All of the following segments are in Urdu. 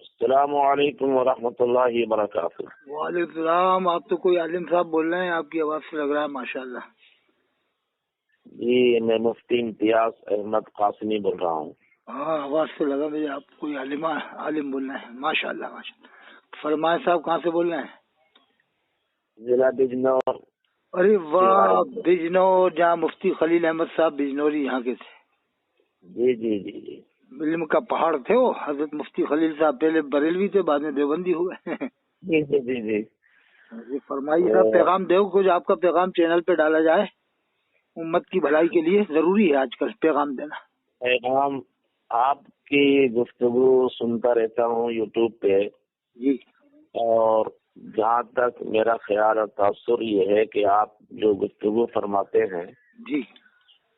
السلام علیکم ورحمۃ اللہ وبرکاتہ۔ وعلیکم السلام۔ آپ تو کوئی عالم صاحب بول رہے ہیں، آپ کی آواز سے لگ رہا ہے ماشاءاللہ۔ جی میں مفتی امتیاز احمد قاسمی بول رہا ہوں۔ ہاں آواز سے لگا مجھے آپ کوئی عالم بول رہے ہیں، ماشاءاللہ ماشاءاللہ۔ فرمائے صاحب کہاں سے بول رہے ہیں؟ ضلع بجنور۔ ارے واہ، بجنور، جہاں مفتی خلیل احمد صاحب بجنوری یہاں کے تھے۔ جی جی جی جی علم کا پہاڑ تھے وہ حضرت مفتی خلیل صاحب، پہلے بریلوی تھے بعد میں دیوبندی ہوئے۔ جی جی جی جی جی فرمائیے صاحب، پیغام دو کچھ، آپ کا پیغام چینل پہ ڈالا جائے، امت کی بھلائی کے لیے ضروری ہے آج کل پیغام دینا۔ پیغام آپ کی گفتگو سنتا رہتا ہوں یوٹیوب پہ، جی، اور جہاں تک میرا خیال اور تاثر یہ ہے کہ آپ جو گفتگو فرماتے ہیں، جی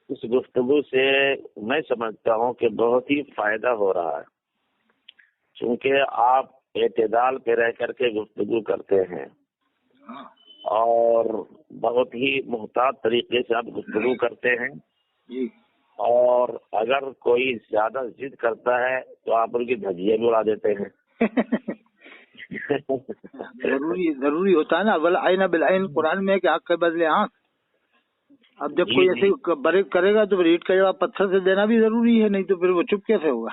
اس گفتگو سے میں سمجھتا ہوں کہ بہت ہی فائدہ ہو رہا ہے، چونکہ آپ اعتدال پہ رہ کر کے گفتگو کرتے ہیں ہاں اور بہت ہی محتاط طریقے سے آپ گفتگو کرتے ہیں، جی اور اگر کوئی زیادہ ضد کرتا ہے تو آپ ان کی دھجیاں بھی اڑا دیتے ہیں۔ ضروری ہوتا ہے نا، عین بالعین قرآن میں ہے کہ آنکھ کے بدلے آنکھ۔ اب جب کوئی ایسے بریک کرے گا تو ریٹ کا جواب پتھر سے دینا بھی ضروری ہے، نہیں تو پھر وہ چپ کیسے ہوگا؟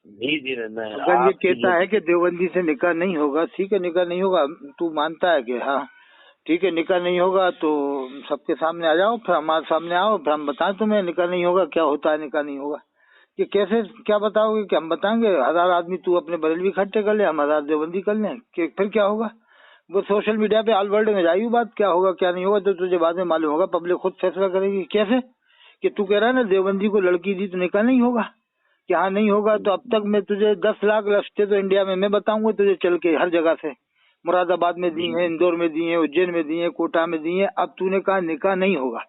جی جی اگر یہ کہتا ہے کہ دیوبندی سے نکاح نہیں ہوگا، ٹھیک ہے نکاح نہیں ہوگا، تو مانتا ہے کہ ہاں ٹھیک ہے نکاح نہیں ہوگا، تو سب کے سامنے آ جاؤ، پھر ہمارے سامنے آؤ، پھر ہم بتائیں تمہیں نکاح نہیں ہوگا کیا ہوتا ہے، نکاح نہیں ہوگا یہ کیسے کیا بتاؤ گے؟ کہ ہم بتائیں گے 1000 آدمی تو اپنے بریلوی اکٹھے کر لیں، ہم 1000 دیوبندی کر لیں، کہ پھر کیا ہوگا؟ وہ سوشل میڈیا پہ آل ورلڈ میں جائے بات کیا ہوگا کیا نہیں ہوگا، تو تجھے بعد میں معلوم ہوگا، پبلک خود فیصلہ کرے گی۔ کیسے کہ تو کہہ رہا ہے نا دیوبندی کو لڑکی دی تو نکاح نہیں ہوگا، کہ ہاں نہیں ہوگا، تو اب تک میں تجھے 10 لاکھ رشتے تو انڈیا میں بتاؤں گا تجھے چل کے ہر جگہ سے، مراد آباد میں دی ہیں، اندور میں دی ہیں، اجین میں دی ہیں، کوٹا میں دی ہیں، اب تو نے کہا نکاح نہیں ہوگا،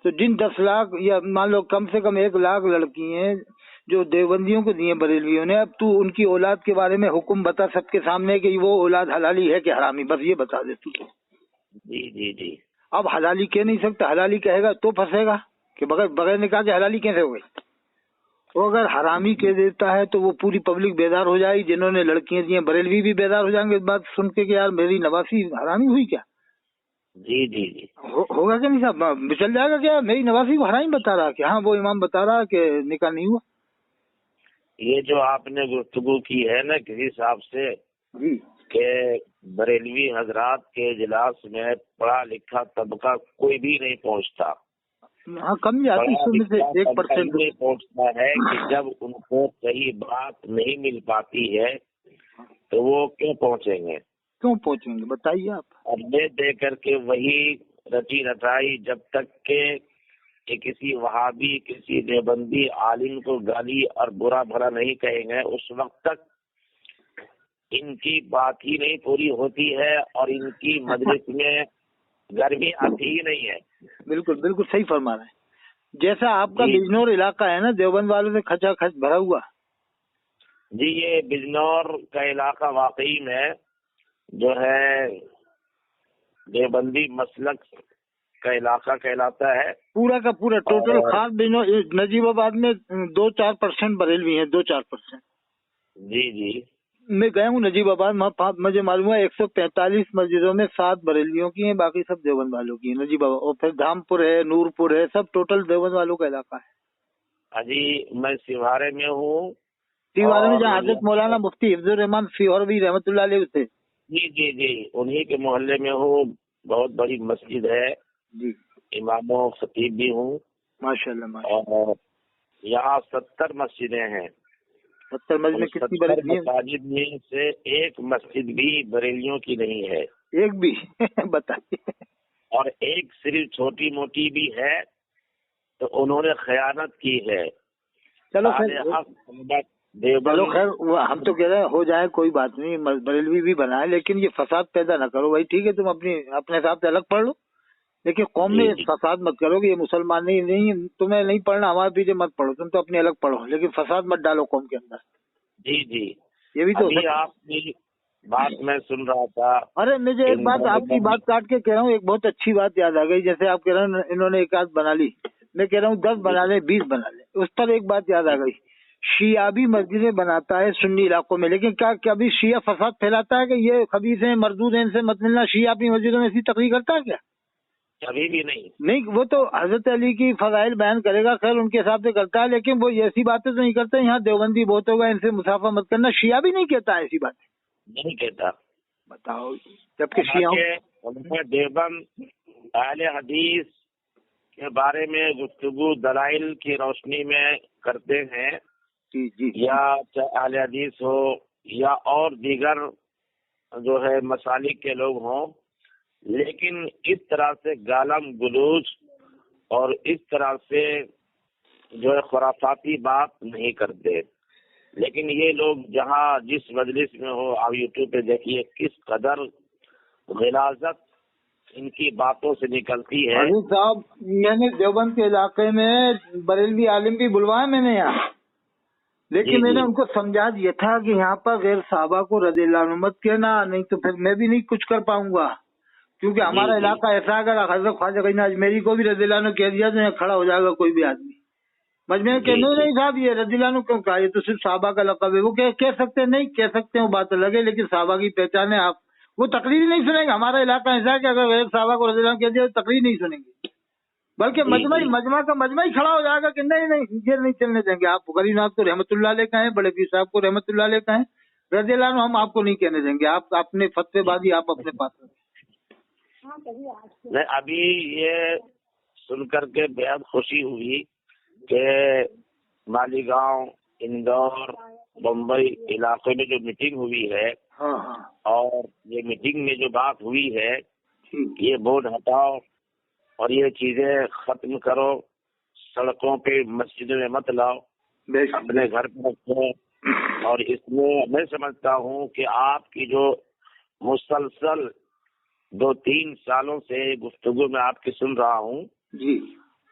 تو جن 10 لاکھ یا مان لو کم سے کم 1 لاکھ لڑکی ہیں جو دیوبندیوں کو دی ہیں بریلویوں نے، اب تو ان کی اولاد کے بارے میں حکم بتا سب کے سامنے کہ وہ اولاد حلالی ہے کہ حرامی، بس یہ بتا دے تو۔ جی جی جی اب حلالی کہہ نہیں سکتا، حلالی کہے گا تو پھنسے گا کہ بغیر نکاح کے حلالی کیسے ہو گئی؟ وہ اگر حرامی کہہ دیتا ہے تو وہ پوری پبلک بیدار ہو جائے گی، جنہوں نے لڑکیاں دی ہیں بریلوی بھی بیدار ہو جائیں گے اس بات سن کے کہ یار میری نواسی حرامی ہوئی کیا؟ جی جی جی ہوگا کہ نہیں صاحب؟ چل جائے گا کیا میری نواسی کو حرامی بتا رہا کہ ہاں وہ امام بتا رہا کہ نکاح نہیں ہوا؟ یہ جو آپ نے گفتگو کی ہے نا کسی صاحب سے جی کہ بریلوی حضرات کے اجلاس میں پڑھا لکھا طبقہ کوئی بھی نہیں پہنچتا، ہاں کم جاتی اس میں سے 1% نہیں پہنچتا ہے کہ جب ان کو صحیح بات نہیں مل پاتی ہے تو وہ کیوں پہنچیں گے؟ کیوں پہنچیں گے بتائیے آپ؟ اور لے دے کر کے وہی رچی رچائی جب تک کہ کسی وہابی کسی دیوبندی عالم کو گالی اور برا بھلا نہیں کہیں گے، اس وقت تک ان کی بات ہی نہیں پوری ہوتی ہے اور ان کی مجلس میں گرمی آتی ہی نہیں ہے۔ بالکل بالکل صحیح فرما رہے ہیں۔ جیسا آپ کا بجنور علاقہ ہے نا دیوبند والوں سے کھچا کھچ بھرا ہوا۔ جی یہ بجنور کا علاقہ واقعی میں جو ہے دیوبندی مسلک کا علاقہ کہلاتا ہے، پورا کا پورا ٹوٹل خاص نجیب آباد میں 2-4% بریلوی ہیں، 2-4%۔ جی جی میں گیا ہوں نجیب آباد، مجھے معلوم ہے 145 مسجدوں میں 7 بریلویوں کی ہیں، باقی سب دیوبند والوں کی ہیں نجیب آباد، اور پھر دھامپور ہے، نورپور ہے، سب ٹوٹل دیوبند والوں کا علاقہ ہے۔ جی میں سیوارے میں ہوں، سیوارے میں جہاں حضرت مولانا مفتی حفظ الرحمان فیوروی رحمۃ اللہ علیہ تھے۔ جی جی جی انہی کے محلے میں ہوں، بہت بڑی مسجد ہے، جی امام و خطیب بھی ہوں ماشاءاللہ۔ اور یہاں 70 مسجدیں ہیں، 70 مسجد کتنی بریلوی مساجد میں سے ایک مسجد بھی بریلیوں کی نہیں ہے، ایک بھی؟ بتائیے۔ اور ایک صرف چھوٹی موٹی بھی ہے تو انہوں نے خیانت کی ہے۔ چلو خیر ہم تو کہہ رہے ہیں ہو جائے کوئی بات نہیں، بریلوی بھی بنائے، لیکن یہ فساد پیدا نہ کرو بھائی، ٹھیک ہے تم اپنے حساب سے الگ پڑھ لو، لیکن قوم میں فساد مت کرو کہ یہ مسلمان نہیں تمہیں نہیں پڑھنا، ہمارے پیچھے مت پڑھو، تم تو اپنی الگ پڑھو، لیکن فساد مت ڈالو قوم کے اندر۔ جی جی یہ بھی تو آپ کی بات میں سن رہا تھا۔ ارے مجھے ایک بات آپ کی بات کاٹ کے کہہ رہا ہوں، ایک بہت اچھی بات یاد آ گئی، جیسے آپ کہہ رہے ہیں انہوں نے ایک آدھ بنا لی، میں کہہ رہا ہوں 10 بنا لیں 20 بنا لیں، اس پر ایک بات یاد آ گئی، شیعہ بھی مسجدیں بناتا ہے سنی علاقوں میں، لیکن کیا کبھی شیعہ فساد پھیلاتا ہے کہ یہ خبیث ہیں مردود ہیں ان سے مت ملنا؟ شیعہ اپنی مسجدوں میں ایسی تقریر کرتا ہے کیا؟ کبھی بھی نہیں۔ نہیں، وہ تو حضرت علی کی فضائل بیان کرے گا، خیر ان کے حساب سے کرتا ہے، لیکن وہ ایسی باتیں تو نہیں کرتے یہاں دیوبندی بہت ہوگا ان سے مسافہ مت کرنا، شیعہ بھی نہیں کہتا ایسی باتیں، نہیں کہتا۔ بتاؤ، جبکہ شیعہ دیوبند اہل حدیث کے بارے میں گفتگو دلائل کی روشنی میں کرتے ہیں، جی جی یا چاہے اہل حدیث ہو یا اور دیگر جو ہے مسالک کے لوگ ہوں، لیکن اس طرح سے گالم گلوچ اور اس طرح سے جو ہے خرافاتی بات نہیں کرتے۔ لیکن یہ لوگ جہاں جس مجلس میں ہو، آپ یوٹیوب پہ دیکھیے کس قدر غلاظت ان کی باتوں سے نکلتی ہے۔ حضرت صاحب، میں نے دیوبند کے علاقے میں بریلوی عالم بھی بلوائے میں نے یہاں، لیکن میں نے ان کو سمجھا دیا تھا کہ یہاں پر غیر صحابہ کو رضی اللہ عنہ مت کہنا، نہیں تو پھر میں بھی نہیں کچھ کر پاؤں گا، کیونکہ ہمارا علاقہ ایسا اگر حضرت خواجہ غنی اجمیری کو بھی رضی اللہ عنہ کہہ دیا تو یہاں کھڑا ہو جائے گا کوئی بھی آدمی مجمع کہ نہیں صاحب یہ رضی اللہ عنہ کیوں کہا، یہ تو صرف صحابہ کا لقب ہے۔ وہ کہہ سکتے ہیں، نہیں کہہ سکتے ہیں، وہ بات الگ ہے، لیکن صحابہ کی پہچان ہے۔ آپ وہ تقریر ہی نہیں سنیں گے، ہمارا علاقہ ایسا ہے کہ اگر غیر صحابہ کو رضی اللہ عنہ کہہ دیا تو تقریر نہیں سنیں گے، بلکہ مجمع ہی کھڑا ہو جائے گا کہ نہیں یہ نہیں چلنے دیں گے۔ آپ غریب صاحب کو رحمۃ اللہ علیہ کہیں، بڑے پیر صاحب کو رحمۃ اللہ علیہ کہیں، رضی اللہ عنہ ہم آپ کو نہیں کہنے دیں گے، آپ اپنے فتوی بازی آپ اپنے پاس رکھیں۔ ابھی یہ سن کر کے بےحد خوشی ہوئی کہ مالیگاؤں، اندور، بمبئی علاقے میں جو میٹنگ ہوئی ہے، اور یہ میٹنگ میں جو بات ہوئی ہے، یہ بورڈ ہٹاؤ اور یہ چیزیں ختم کرو، سڑکوں پہ مسجدوں میں مت لاؤ، اپنے گھر پہ رکھو۔ اور اس میں میں سمجھتا ہوں کہ آپ کی جو مسلسل 2-3 سالوں سے گفتگو میں آپ کی سن رہا ہوں جی،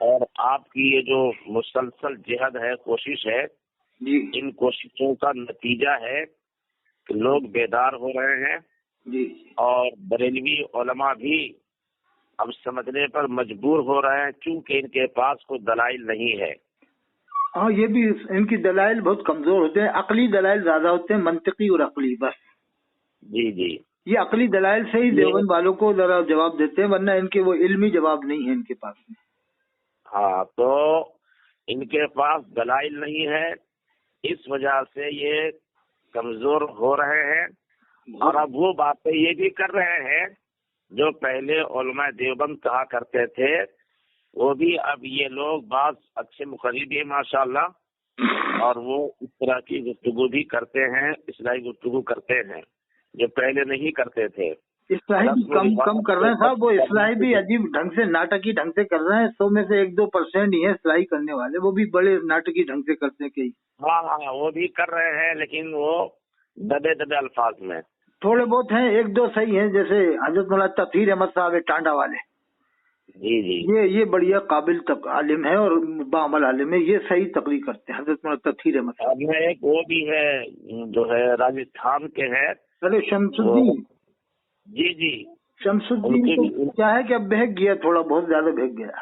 اور آپ کی یہ جو مسلسل جہد ہے، کوشش ہے جی، ان کوششوں کا نتیجہ ہے کہ لوگ بیدار ہو رہے ہیں جی، اور بریلوی علماء بھی اب سمجھنے پر مجبور ہو رہے ہیں، چونکہ ان کے پاس کوئی دلائل نہیں ہے۔ ہاں، یہ بھی ان کی دلائل بہت کمزور ہوتے ہیں، عقلی دلائل زیادہ ہوتے ہیں، منطقی اور عقلی بس۔ جی جی، یہ عقلی دلائل سے ہی دیوبند والوں کو ذرا جواب دیتے ہیں، ورنہ ان کے وہ علمی جواب نہیں ہے ان کے پاس میں۔ ہاں، تو ان کے پاس دلائل نہیں ہے، اس وجہ سے یہ کمزور ہو رہے ہیں، اور اب وہ باتیں یہ بھی کر رہے ہیں جو پہلے علماء دیوبند کہا کرتے تھے، وہ بھی اب یہ لوگ بعض اچھے مقرر بھی ہیں ماشاءاللہ، اور وہ اس طرح کی گفتگو بھی کرتے ہیں، اصلاحی گفتگو کرتے ہیں جو پہلے نہیں کرتے تھے۔ اصلاحی بھی کم کر رہے ہیں صاحب، وہ اصلاحی بھی عجیب ڈھنگ سے ناٹکی ڈھنگ سے کر رہے ہیں، 100 میں سے 1-2% ہی ہے اصلاحی کرنے والے، وہ بھی بڑے ناٹکی ڈھنگ سے کرتے ہیں کئی۔ ہاں، وہ بھی کر رہے ہیں، لیکن وہ دبے الفاظ میں تھوڑے بہت ہیں، 1-2 صحیح ہیں، جیسے حضرت مولانا تطہیر احمد صاحب ٹانڈا والے، جی جی، یہ بڑھیا قابل عالم ہے اور بعمل عالم ہے، یہ صحیح تقریر کرتے ہیں حضرت مولانا تطہیر احمد صاحب۔ اب میں ایک وہ بھی ہے جو ہے راجستھان کے ہے، ارے شمس الدین، جی جی، شمس الدین تو کیا ہے کہ اب بہک گیا، تھوڑا بہت زیادہ بہک گیا۔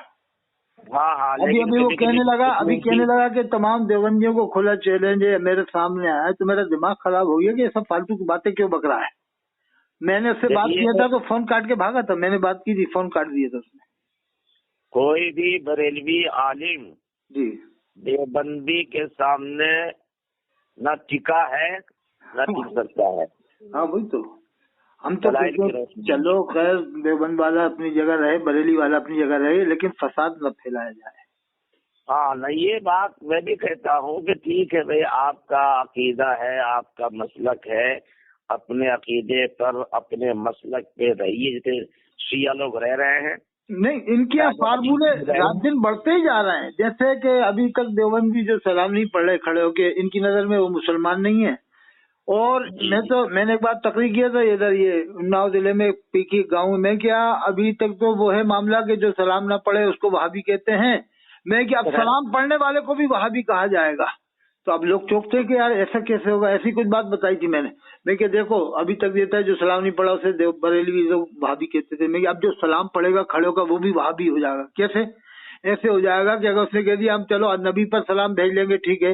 ہاں، ابھی وہ کہنے لگا کہ تمام دیوبندیوں کو کھلا چیلنج ہے، میرے سامنے آیا ہے، تو میرا دماغ خراب ہو گیا کہ یہ سب فالتو کی باتیں کیوں بک رہا ہے۔ میں نے اس سے بات کیا تھا تو فون کاٹ کے بھاگا تھا، میں نے بات کی تھی، فون کاٹ دیا تھا اس نے۔ کوئی بھی بریلوی عالم جی، دیوبندی کے سامنے نہ ٹکا ہے نہ ٹک سکتا ہے۔ ہاں وہی تو، ہم تو چلو خیر دیوبند والا اپنی جگہ رہے، بریلی والا اپنی جگہ رہے، لیکن فساد نہ پھیلایا جائے۔ ہاں، نہیں، یہ بات میں بھی کہتا ہوں کہ ٹھیک ہے بھائی، آپ کا عقیدہ ہے، آپ کا مسلک ہے، اپنے عقیدے پر اپنے مسلک پہ رہیے، جیسے شیعہ لوگ رہ رہے ہیں۔ نہیں، ان کے فارمولے رات دن بڑھتے ہی جا رہے ہیں، جیسے کہ ابھی تک دیوبندی جو سلام نہیں پڑھ رہے کھڑے ہو کے، ان کی نظر میں وہ مسلمان نہیں ہیں۔ اور میں نے ایک بار تقریر کیا تھا ادھر یہ اناؤ ضلع میں پیکی گاؤں میں، کیا ابھی تک تو وہ ہے معاملہ کہ جو سلام نہ پڑھے اس کو وہابی کہتے ہیں، میں کہ اب سلام پڑھنے والے کو بھی وہابی کہا جائے گا، تو اب لوگ چوکتے کہ یار ایسا کیسے ہوگا۔ ایسی کچھ بات بتائی تھی میں کہ دیکھو ابھی تک یہ تھا جو سلام نہیں پڑھا اسے بریلوی لوگ وہابی کہتے تھے، میں کہ اب جو سلام پڑھے گا کھڑے ہوگا وہ بھی وہابی ہو جائے گا۔ کیسے؟ ایسے ہو جائے گا کہ اگر اس نے کہہ دیا ہم چلو نبی پر سلام بھیج لیں گے ٹھیک ہے،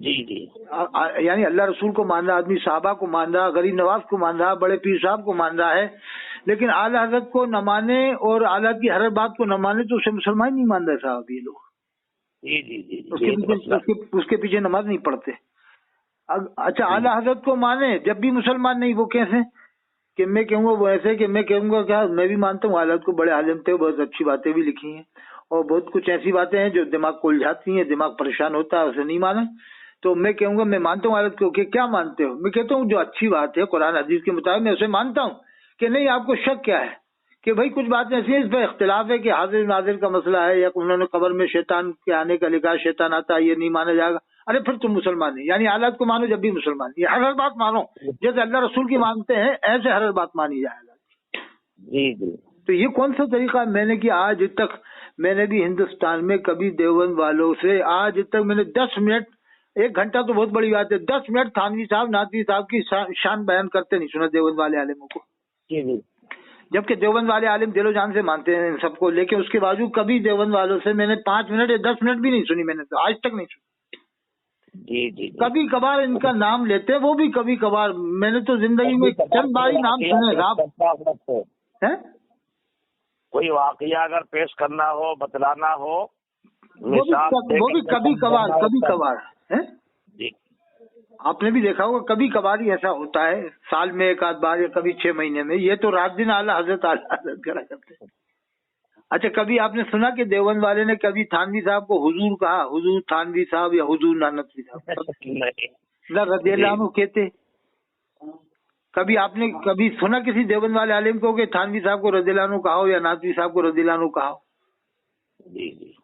جی جی یعنی اللہ رسول کو مان رہا آدمی، صحابہ کو مان رہا، غریب نواز کو مان رہا، بڑے پیر صاحب کو مان رہا ہے، لیکن اعلیٰ حضرت کو نہ مانے اور اعلیٰ کی ہر بات کو نہ مانے تو اسے مسلمان نہیں مان رہے صاحب یہ لوگ. جی جی جی اس کے پیچھے نماز نہیں پڑھتے. اچھا اعلیٰ حضرت کو مانے جب بھی مسلمان نہیں، وہ کیسے کہ میں کہوں گا وہ ایسے کہ میں کہوں گا کیا میں بھی مانتا ہوں اعلیٰ کو بڑے عالم تھے، بہت اچھی باتیں بھی لکھی ہیں اور بہت کچھ ایسی باتیں ہیں جو دماغ کو الجھاتی ہیں، دماغ پریشان ہوتا ہے اسے نہیں مانا. تو میں کہوں گا میں مانتا ہوں اعلیٰ کو. کہ کیا مانتے ہو؟ میں کہتا ہوں جو اچھی بات ہے قرآن حدیث کے مطابق میں اسے مانتا ہوں. کہ نہیں آپ کو شک کیا ہے کہ بھائی کچھ باتیں ایسی ہیں اس پہ اختلاف ہے کہ حاضر ناظر کا مسئلہ ہے، یا انہوں نے قبر میں شیطان کے آنے کا لکھا، شیطان آتا ہے، یہ نہیں مانا جائے گا. ارے پھر تم مسلمان نہیں، یعنی حالات کو مانو جب بھی مسلمان. یہ ہر بات مانو جیسے اللہ رسول کی مانتے ہیں ایسے ہر بات مانی جائے گا. جی جی تو یہ کون سا طریقہ ہے؟ میں نے کہ آج تک میں نے بھی ہندوستان میں کبھی دیوبند والوں سے آج تک میں نے 10 منٹ، 1 گھنٹہ تو بہت بڑی بات ہے، 10 منٹ تھانوی صاحب نادوی صاحب کی شان بیان کرتے نہیں سنا دیوبند والے عالموں کو. جی جی جبکہ دیوبند والے عالم دل و جان سے مانتے ہیں ان سب کو، لیکن اس کے باوجود کبھی دیوبند والوں سے میں نے 5 منٹ یا 10 منٹ بھی نہیں سنی. میں نے تو آج تک نہیں سنی. جی جی کبھی کبھار ان کا نام لیتے، وہ بھی کبھی کبھار. میں نے تو زندگی میں چند بار ہی نام سنے. کوئی واقعہ اگر پیش کرنا ہو، بتلانا ہو، وہ بھی کبھی کبھار. جی آپ نے بھی دیکھا ہوگا کبھی کبھار ہی ایسا ہوتا ہے، سال میں 1 آدھ بار یا کبھی 6 مہینے میں. یہ تو رات دن اعلیٰ حضرت کرا کرتے ہیں. اچھا کبھی آپ نے سنا کہ دیوبند والے نے کبھی تھانوی صاحب کو حضور کہا؟ حضور تھانوی صاحب یا حضور نانوی صاحب نہ رضی اللہ عنہ کہتے. کبھی آپ نے کبھی سنا کسی دیوبند والے عالم کو کہ تھانوی صاحب کو رضی اللہ عنہ کہا ہو یا نانوی صاحب کو رضی اللہ عنہ کہا ہو؟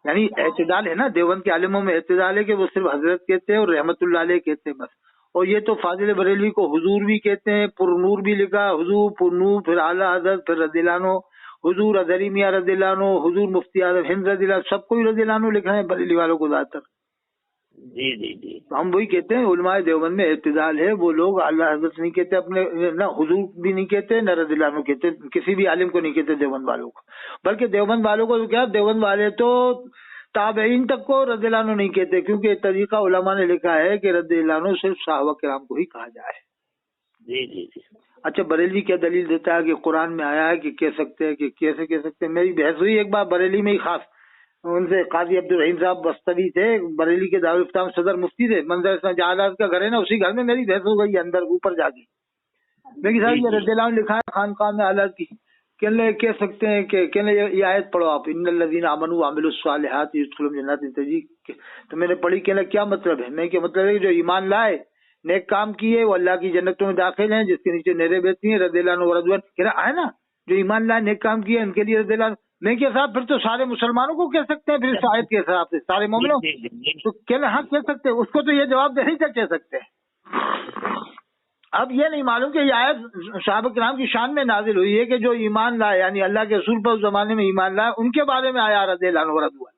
یعنی اعتدال ہے نا، دیوبند کے عالموں میں اعتدال ہے کہ وہ صرف حضرت کہتے ہیں اور رحمت اللہ علیہ کہتے ہیں بس. اور یہ تو فاضل بریلوی کو حضور بھی کہتے ہیں، پر نور بھی لکھا، حضور پر نور، پھر اعلیٰ حضرت، پھر رضی اللہ عنہ، حضور اظہری میاں رضی اللہ عنہ، حضور مفتی اعظم ہند رضی اللہ، سب کو ہی رضی اللہ عنہ لکھا ہے بریلی والوں کو زیادہ تر. جی جی جی ہم وہی کہتے ہیں علماء دیوبند میں اعتدال ہے. وہ لوگ اعلیٰ حضرت نہیں کہتے اپنے، نہ حضور بھی نہیں کہتے، نہ رضی اللہ عنہ کہتے، کسی بھی عالم کو نہیں کہتے دیوبند والوں کو. بلکہ دیوبند والوں کو کیا، دیوبند والے تو تابعین تک کو رضی اللہ عنہ نہیں کہتے، کیونکہ طریقہ علماء نے لکھا ہے کہ رضی اللہ عنہ صرف صحابہ کرام کو ہی کہا جائے. جی جی جی اچھا بریلوی کیا دلیل دیتا ہے کہ قرآن میں آیا ہے کہ کہہ سکتے ہیں، کہ کیسے کہہ سکتے ہیں؟ میری بحث ہوئی ایک بار بریلی میں ہی، خاص ان سے قاضی عبدالرحیم صاحب بستوی تھے، بریلی کے دارالفتہ میں صدر مفتی تھے. منظر جہالات کا گھر ہے نا، اسی گھر میں میری بحث ہو گئی اندر اوپر جا کے. میری صاحب یہ رضی اللہ عنہ لکھا ہے خانقاہ میں اعلیٰ کی، کہنے کہہ سکتے ہیں کہ کہنے یہ آیت پڑھو آپ، ان الذین آمنوا وعملوا الصالحات يدخلون جنات تجری. تو میں نے پڑھی، کہنا کیا مطلب ہے؟ میں کہ مطلب ہے کہ جو ایمان لائے، نیک کام کیے، وہ اللہ کی جنتوں میں داخل ہیں جس کے نیچے نہریں بہتی ہیں، رضی اللہ عنہ ورضوان. کہنا ہے نا جو ایمان لائے، نیک کام کیے، ان کے لیے رضی اللہ عنہ. میں کہ صاحب پھر تو سارے مسلمانوں کو کہہ سکتے ہیں، پھر اس آیت کے حساب سے سارے مومنوں. تو کہنا ہاں کہہ سکتے ہیں، اس کو تو یہ جواب دے نہیں کہہ سکتے. اب یہ نہیں معلوم کہ یہ آیت صحابہ کرام کی شان میں نازل ہوئی ہے کہ جو ایمان لائے، یعنی اللہ کے رسول پر اس زمانے میں ایمان لائے، ان کے بارے میں آیا رضی اللہ عنہ ورضوان.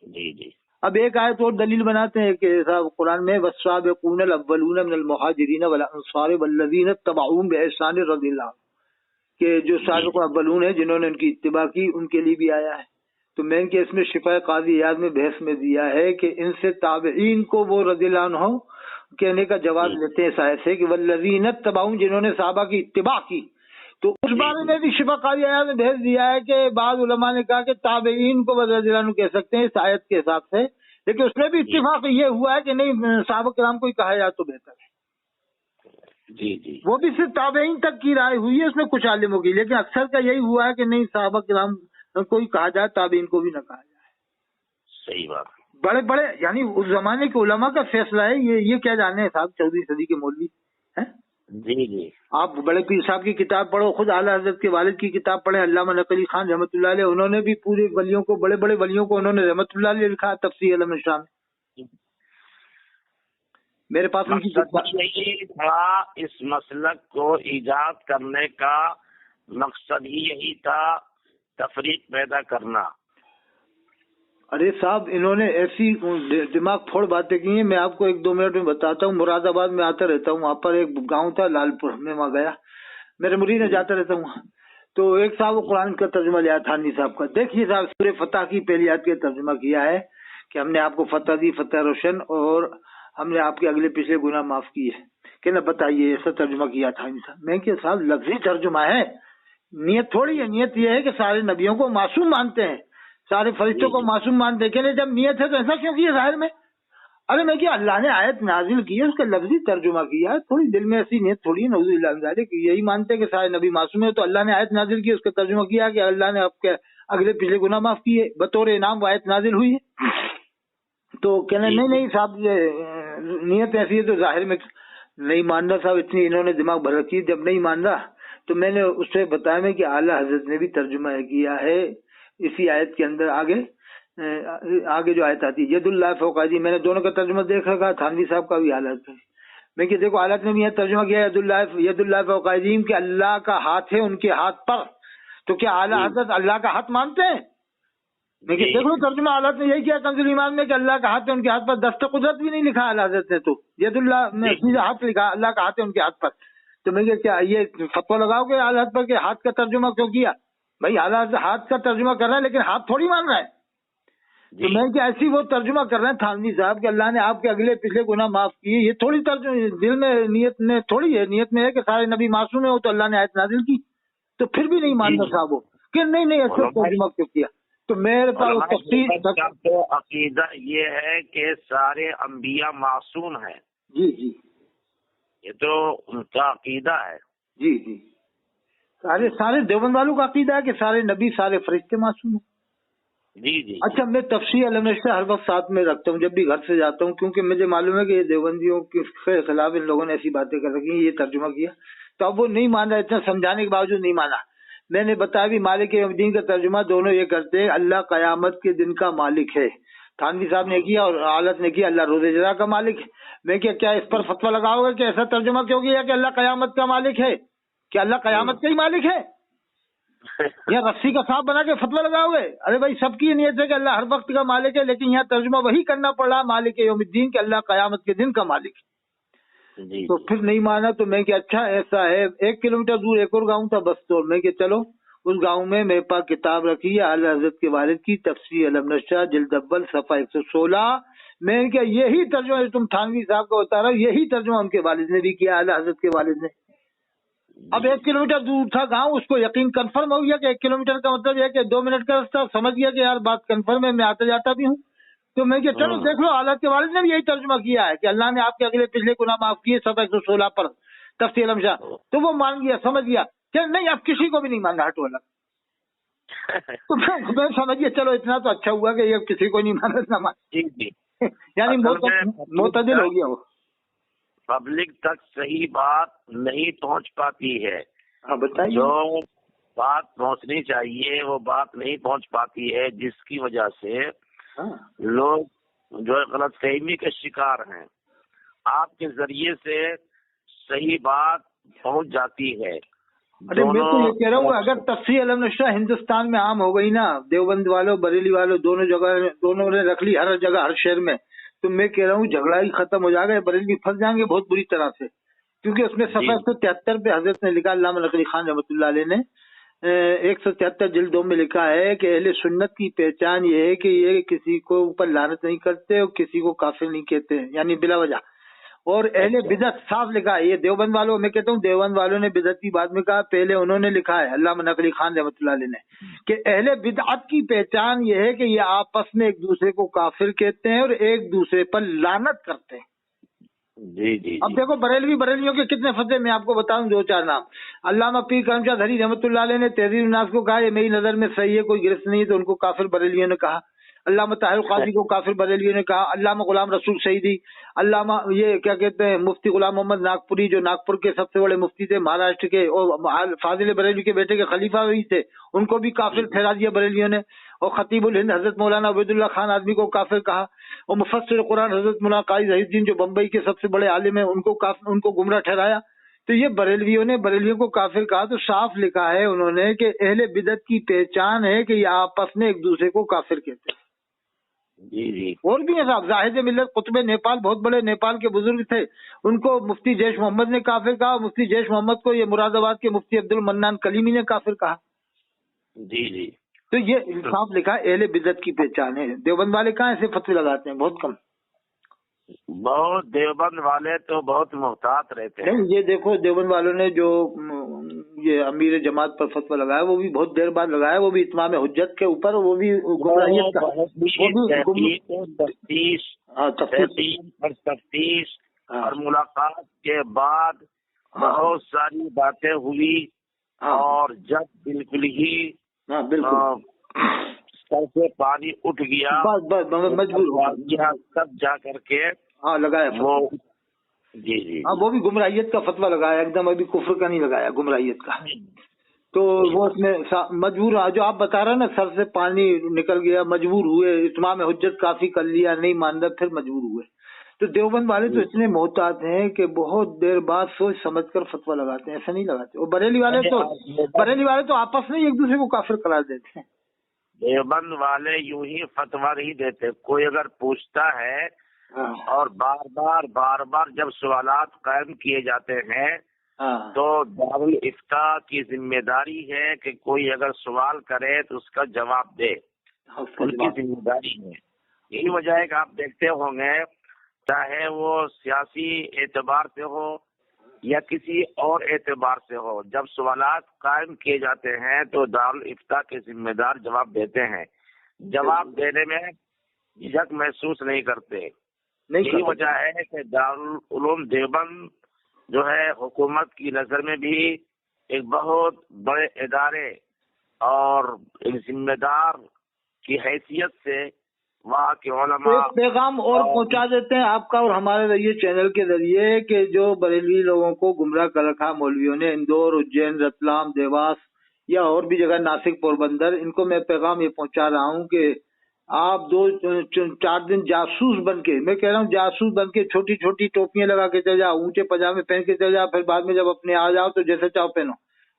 جی جی اب ایک آیت اور دلیل بناتے ہیں کہ صاحب قرآن میں والسابقون الاولون من المہاجرین والانصار والذین اتبعوہم بإحسان رضی اللہ عنہ، کہ جو سابق اولون ہیں جنہوں نے ان کی اتباع کی، ان کے لیے بھی آیا ہے. تو میں نے کہ اس میں شفا قاضی یاد میں بحث میں دیا ہے کہ ان سے تابعین کو وہ رضی اللہ عنہ کہنے کا جواز لیتے ہیں اس آیت سے کہ والذین اتبعوہم، جنہوں نے صحابہ کی اتباع کی. تو اس بارے میں بھی شفا قاضی یاد میں بحث دیا ہے کہ بعض علماء نے کہا کہ تابعین کو رضی اللہ عنہ کہہ سکتے ہیں اس آیت کے حساب سے، لیکن اس میں بھی اتفاق یہ ہوا ہے کہ نہیں صحابہ کرام کو ہی کہا جائے تو بہتر ہے. جی جی وہ بھی صرف تابعین تک کی رائے ہوئی ہے اس میں کچھ عالموں کی، لیکن اکثر کا یہی ہوا ہے کہ نہیں صحابہ کرام کو ہی کہا جائے، تابعین کو بھی نہ کہا جائے. صحیح بات. بڑے بڑے یعنی اس زمانے کے علماء کا فیصلہ ہے یہ کیا جانے صاحب 14ویں صدی کے مولوی ہیں. جی جی آپ بڑے پیر صاحب کی کتاب پڑھو، خود اعلیٰ حضرت کے والد کی کتاب پڑھیں، علامہ نقوی خان رحمۃ اللہ علیہ، انہوں نے بھی پورے ولیوں کو، بڑے بڑے ولیوں کو انہوں نے رحمۃ اللہ علیہ لکھا تفسیر علم الشام. میرے پاس ان کی یہی تھا، اس مسلک کو ایجاد کرنے کا مقصد ہی یہی تھا، تفریق پیدا کرنا. ارے صاحب انہوں نے ایسی دماغ پھوڑ باتیں کی ہیں، میں آپ کو 1-2 منٹ میں بتاتا ہوں. مراد آباد میں آتا رہتا ہوں، وہاں پر ایک گاؤں تھا لال پور، میں وہاں گیا، میرے مرید میں جاتا رہتا ہوں. تو ایک صاحب قرآن کا ترجمہ لیا تھانوی صاحب کا. دیکھیے صاحب سورہ فتح کی پہلی آیت کا ترجمہ کیا ہے کہ ہم نے آپ کو فتح دی، فتح روشن، اور ہم نے آپ کے اگلے پچھلے گناہ معاف کیے. کہنا بتائیے ایسا ترجمہ کیا تھا انسان. میں کہ صاحب لفظی ترجمہ ہے, نیت تھوڑی ہے. نیت یہ ہے کہ سارے نبیوں کو معصوم مانتے ہیں, سارے فرشتوں کو معصوم مانتے ہیں. کہنے جب نیت ہے تو ایسا کیوں کیا ظاہر میں؟ ارے میں کہ اللہ نے آیت نازل کی ہے, اس کا لفظی ترجمہ کیا ہے, تھوڑی دل میں ایسی نیت تھوڑی ہے. نعوذ باللہ من ذالک, یہی مانتے کہ سارے نبی معصوم ہیں, تو اللہ نے آیت نازل کی, اس کا ترجمہ کیا کہ اللہ نے آپ کے اگلے پچھلے گناہ معاف کیے بطور انعام, وہ آیت نازل ہوئی ہے. تو کہنے نہیں صاحب یہ نیت ایسی ہے تو ظاہر میں نہیں مان رہا صاحب. اتنی انہوں نے دماغ بھر رکھی. جب نہیں مان رہا تو میں نے اس سے بتایا میں کہ اعلیٰ حضرت نے بھی ترجمہ کیا ہے اسی آیت کے اندر. آگے جو آیت آتی ہے ید اللہ فوق ایدیہم, میں نے دونوں کا ترجمہ دیکھ رکھا, تھانوی صاحب کا بھی حالت ہے. میں کہ دیکھو حالت نے بھی یہ ترجمہ کیا ید اللہ فوق ایدیہم کہ اللہ کا ہاتھ ہے ان کے ہاتھ پر. تو کیا اعلیٰ حضرت اللہ کا ہاتھ مانتے ہیں؟ میں کہ دیکھ لو ترجمہ حالت نے یہی کیا کنز الایمان میں کہ اللہ کا ہاتھ ہے ان کے ہاتھ پر. دست قدرت بھی نہیں لکھا اعلیٰ حضرت نے, تو ید اللہ میں سیدھا ہاتھ لکھا, اللہ کا ہاتھ ہے ان کے ہاتھ پر. تو میں کہ کیا یہ فتویٰ لگاؤ گے اعلیٰ حضرت پر کہ ہاتھ کا ترجمہ کیوں کیا؟ بھائی اعلیٰ حضرت ہاتھ کا ترجمہ کر رہا ہے لیکن ہاتھ تھوڑی مان رہا ہے. تو میں کہ ایسی وہ ترجمہ کر رہے ہیں تھانوی صاحب کہ اللہ نے آپ کے اگلے پچھلے گناہ معاف کیے. یہ تھوڑی ترجمہ دل میں نیت میں تھوڑی ہے, نیت میں ہے کہ سارے نبی معصوم ہیں, ہو تو اللہ نے آیت نازل کی. تو پھر بھی نہیں ماننا صاحب وہ کہ نہیں ایسا ترجمہ کیوں کیا. تو میرے پاس تو عقیدہ یہ ہے کہ سارے انبیاء معصوم ہیں. جی جی یہ تو ان کا عقیدہ ہے. جی جی سارے دیوبند والوں کا عقیدہ ہے کہ سارے نبی سارے فرشتے معصوم ہیں. جی جی اچھا میں تفسیر النشر ہر وقت ساتھ میں رکھتا ہوں جب بھی گھر سے جاتا ہوں, کیونکہ مجھے معلوم ہے کہ یہ دیوبندیوں کے خلاف ان لوگوں نے ایسی باتیں کر رکھی ہیں, یہ ترجمہ کیا. تو اب وہ نہیں مان رہا, اتنا سمجھانے کے باوجود نہیں مانا. میں نے بتایا بھی مالک یوم الدین کا ترجمہ دونوں یہ کرتے ہیں اللہ قیامت کے دن کا مالک ہے. تھانوی صاحب نے کیا اور حالت نے کیا اللہ روز جزا کا مالک ہے. میں کیا اس پر فتویٰ لگاؤ گا کہ ایسا ترجمہ کیوں کیا کہ اللہ قیامت کا مالک ہے؟ کیا اللہ قیامت کا ہی مالک ہے یا رسی کا سانپ بنا کے فتویٰ لگاؤ گے؟ ارے بھائی سب کی نیت ہے کہ اللہ ہر وقت کا مالک ہے, لیکن یہاں ترجمہ وہی کرنا پڑا مالک یوم الدین کہ اللہ قیامت کے دن کا مالک ہے. تو پھر نہیں مانا. تو میں کہ اچھا ایسا ہے. 1 کلومیٹر دور ایک اور گاؤں تھا بستور. میں کہ چلو اس گاؤں میں میرے پاس کتاب رکھی ہے اعلیٰ حضرت کے والد کی تفسیر النشر جلد اول صفحہ 116. میں نے کہا یہی ترجمہ تم تھانوی صاحب کو بتا رہا ہوں, یہی ترجمہ ان کے والد نے بھی کیا, اعلیٰ حضرت کے والد نے. اب 1 کلومیٹر دور تھا گاؤں, اس کو یقین کنفرم ہو گیا کہ 1 کلومیٹر کا مطلب یہ کہ 2 منٹ کا راستہ. سمجھ گیا کہ یار بات کنفرم ہے, میں آتا جاتا بھی ہوں. تو میں کہ چلو دیکھ لو اعلیٰ کے والد نے بھی یہی ترجمہ کیا ہے کہ اللہ نے آپ کے اگلے پچھلے گناہ معاف کیے صفحہ 116 پر تفسیر النشر. تو وہ مان گیا, سمجھ گیا کہ نہیں اب کسی کو بھی نہیں ماننا ہٹو الگ. تو میں سمجھ گیا چلو اتنا تو اچھا ہوا کہ یہ کسی کو نہیں مانا نہ مان, یعنی معتدل ہو گیا وہ. پبلک تک صحیح بات نہیں پہنچ پاتی ہے. بتائیے. جو بات پہنچنی چاہیے وہ بات نہیں پہنچ پاتی ہے, جس کی وجہ سے لوگ جو غلط فہمی کے شکار ہیں. آپ کے ذریعے سے صحیح بات پہنچ جاتی ہے. ارے میں تو یہ کہہ رہا ہوں اگر تفسیر النشر ہندوستان میں عام ہو گئی نا, دیوبند والوں بریلی والوں دونوں نے رکھ لی ہر جگہ ہر شہر میں, تو میں کہہ رہا ہوں جھگڑا ہی ختم ہو جائے گا. بریلوی پھنس جائیں گے بہت بری طرح سے, کیونکہ اس میں صفحہ 173 پہ حضرت نے لکھا, علامہ نقوی خان رحمۃ اللہ علیہ نے 173 جلد 2 میں لکھا ہے کہ اہل سنت کی پہچان یہ ہے کہ یہ کسی کو اوپر لعنت نہیں کرتے اور کسی کو کافر نہیں کہتے, یعنی بلا وجہ. اور اہل بدعت صاف لکھا ہے. یہ دیوبند والوں, میں کہتا ہوں دیوبند والوں نے بدعت کی بعد میں کہا, پہلے انہوں نے لکھا ہے علامہ نقوی خان رحمۃ اللہ علیہ نے کہ اہل بدعت کی پہچان یہ ہے کہ یہ آپس میں ایک دوسرے کو کافر کہتے ہیں اور ایک دوسرے پر لعنت کرتے ہیں. جی جی. اب دیکھو بریلیوں کے کتنے فتوے, میں آپ کو بتاؤں 2-4 نام. علامہ پیر کرم شاہ دھری رحمۃ اللہ علیہ نے تحریر الناس کو کہا یہ میری نظر میں صحیح ہے, کوئی گرفت نہیں ہے, تو ان کو کافر بریلیوں نے کہا. علامہ طاہر قاضی کو کافر بریلیوں نے کہا. علامہ غلام رسول سعیدی, علامہ یہ کیا کہتے ہیں مفتی غلام محمد ناگپوری جو ناگپور کے سب سے بڑے مفتی تھے مہاراشٹر کے, اور فاضل بریلوی کے بیٹے کے خلیفہ وہی تھے, ان کو بھی کافر ٹھہرا دیا بریلیوں نے. اور خطیب الہند حضرت مولانا عبید اللہ خان آدمی کو کافر کہا. اور مفسر قرآن حضرت مولانا قاری ظہیر الدین جو بمبئی کے سب سے بڑے عالم ہیں ان کو گمراہ ٹھہرایا. تو یہ بریلیوں کو کافر کہا. تو صاف لکھا ہے انہوں نے کہ اہل بدعت کی پہچان ہے کہ یہ آپس میں ایک دوسرے کو کافر کہتے ہیں. جی جی. اور بھی ہیں صاحب, زاہد ملت قطب نیپال, بہت بڑے نیپال کے بزرگ تھے, ان کو مفتی جیش محمد نے کافر کہا. مفتی جیش محمد کو یہ مراد آباد کے مفتی عبد المنان کلیمی نے کافر کہا. جی جی. تو یہ صاف لکھا اہل بدعت کی پہچان ہے. دیوبند والے کہاں ایسے فتوی لگاتے ہیں, بہت کم. بہت دیوبند والے تو بہت محتاط رہتے ہیں. نہیں یہ دیکھو دیوبند والوں نے جو یہ امیر جماعت پر فتویٰ لگایا وہ بھی بہت دیر بعد لگایا, وہ بھی اتمام حجت کے اوپر, وہ بھی گمراہیت کا, تفتیش اور ملاقات کے بعد بہت ساری باتیں ہوئی, اور جب بالکل ہی سر سے پانی اٹھ گیا مجبور تب جا کر کے لگایا وہ. جی جی وہ بھی گمراہیت کا فتویٰ لگایا, ایک دم ابھی کفر کا نہیں لگایا, گمراہیت کا. تو وہ اس میں مجبور, جو آپ بتا رہے نا سر سے پانی نکل گیا, مجبور ہوئے, اتمام حجت کافی کر لیا, نہیں ماندہ پھر مجبور ہوئے. تو دیوبند والے تو اتنے محتاط ہیں کہ بہت دیر بعد سوچ سمجھ کر فتویٰ لگاتے ہیں, ایسا نہیں لگاتے. اور بریلی والے تو آپس میں ایک دوسرے کو کافر قرار دیتے ہیں. دیوبند والے یوں ہی فتویٰ نہیں دیتے, کوئی اگر پوچھتا ہے اور بار بار جب سوالات قائم کیے جاتے ہیں تو دارالافتاء کی ذمہ داری ہے کہ کوئی اگر سوال کرے تو اس کا جواب دے, ان کی ذمہ داری ہے. یہی وجہ ہے کہ آپ دیکھتے ہوں گے چاہے وہ سیاسی اعتبار سے ہو یا کسی اور اعتبار سے ہو, جب سوالات قائم کیے جاتے ہیں تو دارالافتاء کے ذمہ دار جواب دیتے ہیں, جواب دینے میں جھجک محسوس نہیں کرتے. یہی وجہ ہے کہ دارالعلوم دیوبند جو ہے حکومت کی نظر میں بھی ایک بہت بڑے ادارے اور ایک ذمہ دار کی حیثیت سے وہاں کے علماء ایک پیغام اور پہنچا دیتے ہیں آپ کا اور ہمارے ذریعے چینل کے ذریعے کہ جو بریلوی لوگوں کو گمراہ کر رکھا مولویوں نے, اندور, اجین, رتلام, دیواس یا اور بھی جگہ, ناسک, پوربندر, ان کو میں پیغام یہ پہنچا رہا ہوں کہ آپ 2-4 دن جاسوس بن کے, میں کہہ رہا ہوں جاسوس بن کے چھوٹی چھوٹی ٹوپیاں لگا کے چل جاؤ, اونچے پاجامے پہن کے چل جاؤ, پھر بعد میں جب اپنے آ جاؤ تو جیسے چاہو پہنو.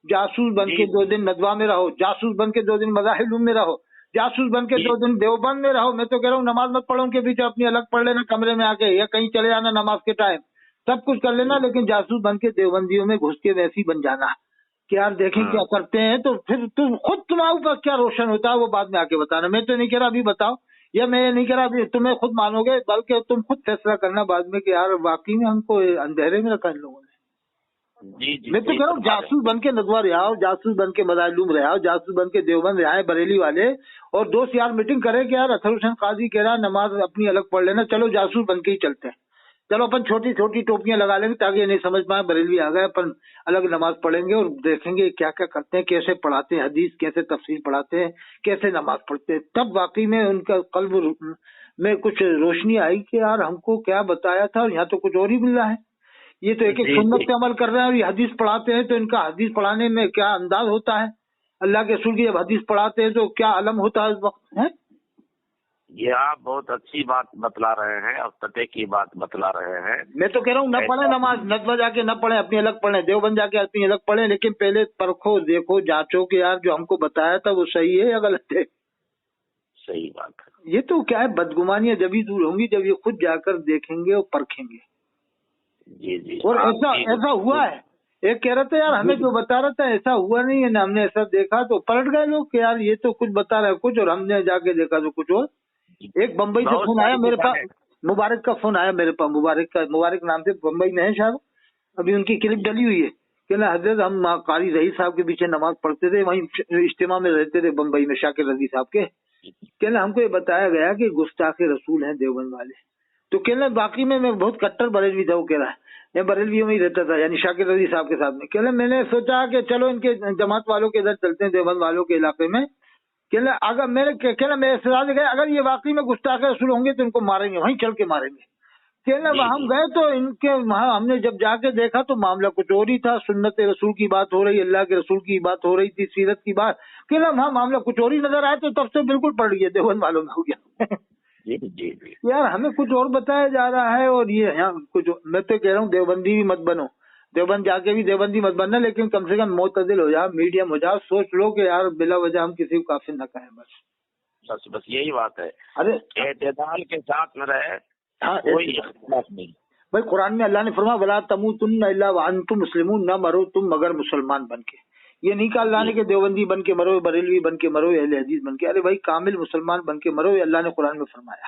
جاسوس بن کے 2 دن ندوہ میں رہو, جاسوس بن کے 2 دن مظاہر میں رہو, جاسوس بن کے 2 دن دیوبند میں رہو. میں تو کہہ رہا ہوں نماز مت پڑھو ان کے بیچ, اپنی الگ پڑھ لینا کمرے میں آ کے, یا کہیں چلے جانا نماز کے ٹائم, سب کچھ کر لینا, لیکن جاسوس بن کے دیوبندیوں میں گھس کے ویسی بن جانا کہ یار دیکھیں کیا کرتے ہیں. تو پھر تم خود تمہارے اوپر کیا روشن ہوتا ہے وہ بعد میں آ کے بتانا. میں تو نہیں کہہ رہا ابھی بتاؤ, یا میں یہ نہیں کہہ رہا ابھی تمہیں خود مانو گے, بلکہ تم خود فیصلہ کرنا بعد میں کہ یار واقعی میں ہم کو اندھیرے میں رکھا ان لوگوں نے. میں تو کہہ رہا ہوں جاسوس بن کے ندوہ رہاؤ, جاسوس بن کے مظاہر رہاؤ, جاسوس بن کے دیوبند رہائے بریلی والے, اور دوست یار میٹنگ کرے کہ یار اطہر حسین قاضی کہہ رہا نماز اپنی الگ پڑھ لینا, چلو جاسوس بن کے ہی چلتے ہیں, چلو اپن چھوٹی چھوٹی ٹوپیاں لگا لیں گے تاکہ یہ نہیں سمجھ پائے بریلوی آ گئے, اپن الگ نماز پڑھیں گے اور دیکھیں گے کیا کیا کرتے ہیں, کیسے پڑھاتے ہیں حدیث, کیسے تفسیر پڑھاتے ہیں, کیسے نماز پڑھتے ہیں. تب واقعی میں ان کا قلب میں کچھ روشنی آئی کہ یار ہم کو کیا بتایا تھا اور یہاں تو کچھ اور ہی مل رہا ہے. یہ تو ایک سنت پہ عمل کر رہے ہیں, اور یہ حدیث پڑھاتے ہیں تو ان کا حدیث پڑھانے میں کیا انداز ہوتا ہے, اللہ کے رسول کی جب حدیث پڑھاتے ہیں تو کیا علم ہوتا ہے اس وقت ہے. یہ آپ بہت اچھی بات بتلا رہے ہیں اور سطح کی بات بتلا رہے ہیں. میں تو کہہ رہا ہوں نہ پڑھیں نماز, ندوہ جا کے نہ پڑھیں, اپنی الگ پڑھیں, دیوبند جا کے اپنی الگ پڑھیں, لیکن پہلے پرکھو, دیکھو, جانچو کہ یار جو ہم کو بتایا تھا وہ صحیح ہے یا غلط ہے. صحیح بات ہے. یہ تو کیا ہے, بدگمانیاں جبھی دور ہوں گی جب یہ خود جا کر دیکھیں گے اور پرکھیں گے. جی جی. اور ایسا ہوا ہے, ایک کہہ رہا تھا یار ہمیں جو بتا رہا تھا ایسا ہوا نہیں ہے, نہ ہم نے ایسا دیکھا, تو پلٹ گئے لوگ کہ یار یہ تو کچھ بتا رہا ہے کچھ, اور ہم نے جا کے دیکھا تو کچھ اور. ایک بمبئی سے فون آیا میرے پاس, مبارک کا فون آیا میرے پاس, مبارک نام سے بمبئی میں ہے شاید, ابھی ان کی کلپ ڈلی ہوئی ہے کہ نا حضرت ہم قاری رئیس صاحب کے پیچھے نماز پڑھتے تھے, وہیں اجتماع میں رہتے تھے بمبئی میں شاکر رضی صاحب کے. کہنا ہم کو یہ بتایا گیا کہ گستاخ رسول ہیں دیوبند والے. تو کہنا باقی میں بہت کٹر بریلوی تھا, وہ کہہ رہا ہے میں بریلویوں میں ہی رہتا تھا, یعنی شاکر رضی صاحب کے ساتھ میں. کہنا میں نے سوچا کہ چلو ان کے جماعت والوں کے ادھر چلتے ہیں, دیوبند والوں کے علاقے میں. کہنا اگر میرے اعتراض گئے اگر یہ واقعی میں گستاخ رسول ہوں گے تو ان کو ماریں گے, وہیں چل کے ماریں گے. کہنا وہاں ہم گئے تو ان کے وہاں ہم نے جب جا کے دیکھا تو معاملہ کچھ اور ہی تھا, سنت رسول کی بات ہو رہی, اللہ کے رسول کی بات ہو رہی تھی, سیرت کی بات. کہنا وہاں معاملہ کچھ اور ہی نظر آیا, تو تب سے بالکل پڑ گیا دیوبند والوں میں ہو گیا. یار ہمیں کچھ اور بتایا جا رہا ہے, اور یہ یہاں کچھ. میں تو کہہ رہا ہوں دیوبندی بھی مت بنو, دیوبند جا کے بھی دیوبندی مت بننا, لیکن کم سے کم معتدل ہو جاؤ, میڈیم ہو جاؤ, سوچ لو کہ یار بلا وجہ ہم کسی کو کافر نہ کہیں. بس یہی بات ہے, ارے اعتدال کے ساتھ نہ رہے, کوئی اختلاف نہیں. بھائی قرآن میں اللہ نے فرمایا ولا تموتن الا وانتم مسلمون, نہ مرو تم مگر مسلمان بن کے. یہ نہیں کہا اللہ نے کہ دیوبندی بن کے مرو, بریلوی بن کے مرو, اہل حدیث بن کے. ارے بھائی کامل مسلمان بن کے مرو, یہ اللہ نے قرآن میں فرمایا.